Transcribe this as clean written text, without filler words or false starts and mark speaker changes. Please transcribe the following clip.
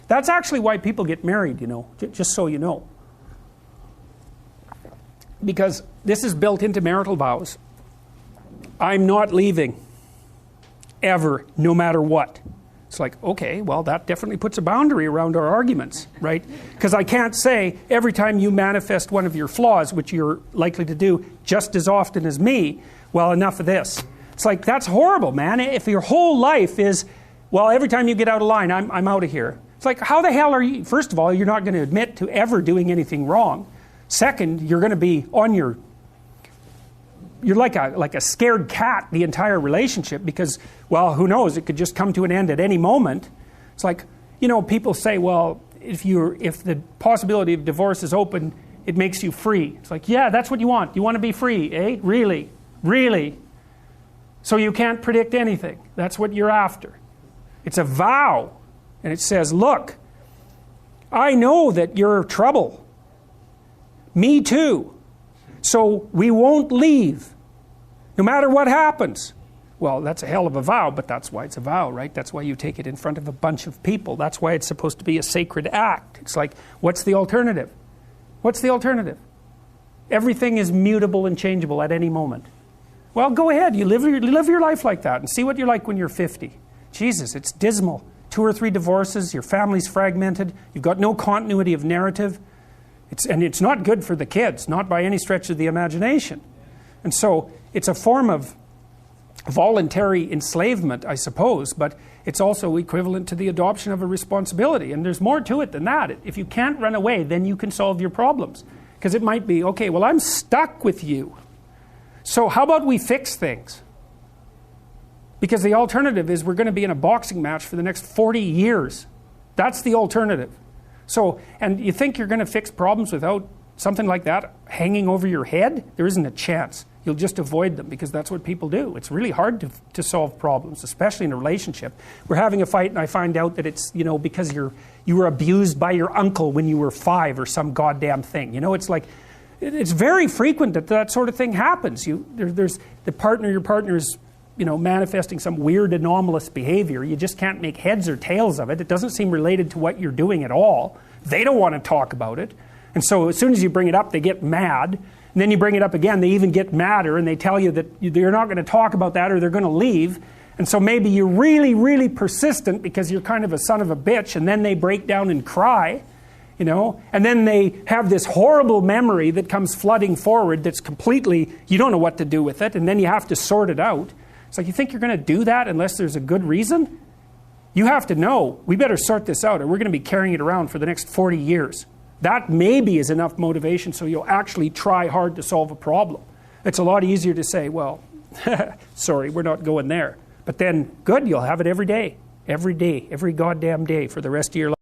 Speaker 1: That's actually why people get married, you know, just so you know. Because this is built into marital vows. I'm not leaving. Ever, no matter what. It's like, okay, well, that definitely puts a boundary around our arguments, right? Because I can't say every time you manifest one of your flaws, which you're likely to do just as often as me, well, enough of this. It's like, that's horrible, man. If your whole life is, well, every time you get out of line, I'm out of here. It's like, how the hell are you? First of all, you're not going to admit to ever doing anything wrong. Second, you're going to be on your... You're like a scared cat the entire relationship because, well, who knows? It could just come to an end at any moment. It's like, you know, people say, well, if the possibility of divorce is open, it makes you free. It's like, yeah, that's what you want. You want to be free, eh? Really? Really? So you can't predict anything. That's what you're after. It's a vow. And it says, look, I know that you're trouble. Me too. So we won't leave. No matter what happens. Well, that's a hell of a vow, but that's why it's a vow, right? That's why you take it in front of a bunch of people. That's why it's supposed to be a sacred act. It's like, what's the alternative? What's the alternative? Everything is mutable and changeable at any moment. Well, go ahead. You live your life like that and see what you're like when you're 50. Jesus, it's dismal. 2 or 3 divorces, your family's fragmented, you've got no continuity of narrative. And it's not good for the kids, not by any stretch of the imagination. And so it's a form of voluntary enslavement, I suppose, but it's also equivalent to the adoption of a responsibility. And there's more to it than that. If you can't run away, then you can solve your problems. Because it might be, okay, well, I'm stuck with you. So how about we fix things? Because the alternative is we're going to be in a boxing match for the next 40 years. That's the alternative. So, and you think you're going to fix problems without something like that hanging over your head? There isn't a chance. You'll just avoid them because that's what people do. It's really hard to solve problems, especially in a relationship. We're having a fight and I find out that it's, you know, because you were abused by your uncle when you were 5 or some goddamn thing. You know, it's like, it's very frequent that that sort of thing happens. There's your partner is, you know, manifesting some weird anomalous behavior. You just can't make heads or tails of it. It doesn't seem related to what you're doing at all. They don't want to talk about it. And so as soon as you bring it up, they get mad. And then you bring it up again, they even get madder and they tell you that you're not going to talk about that or they're going to leave. And so maybe you're really, really persistent because you're kind of a son of a bitch, and then they break down and cry, you know, and then they have this horrible memory that comes flooding forward that's completely, you don't know what to do with it, and then you have to sort it out. It's like, you think you're going to do that unless there's a good reason? You have to know, we better sort this out or we're going to be carrying it around for the next 40 years. That maybe is enough motivation so you'll actually try hard to solve a problem. It's a lot easier to say, well, sorry, we're not going there. But then, good, you'll have it every day, every goddamn day for the rest of your life.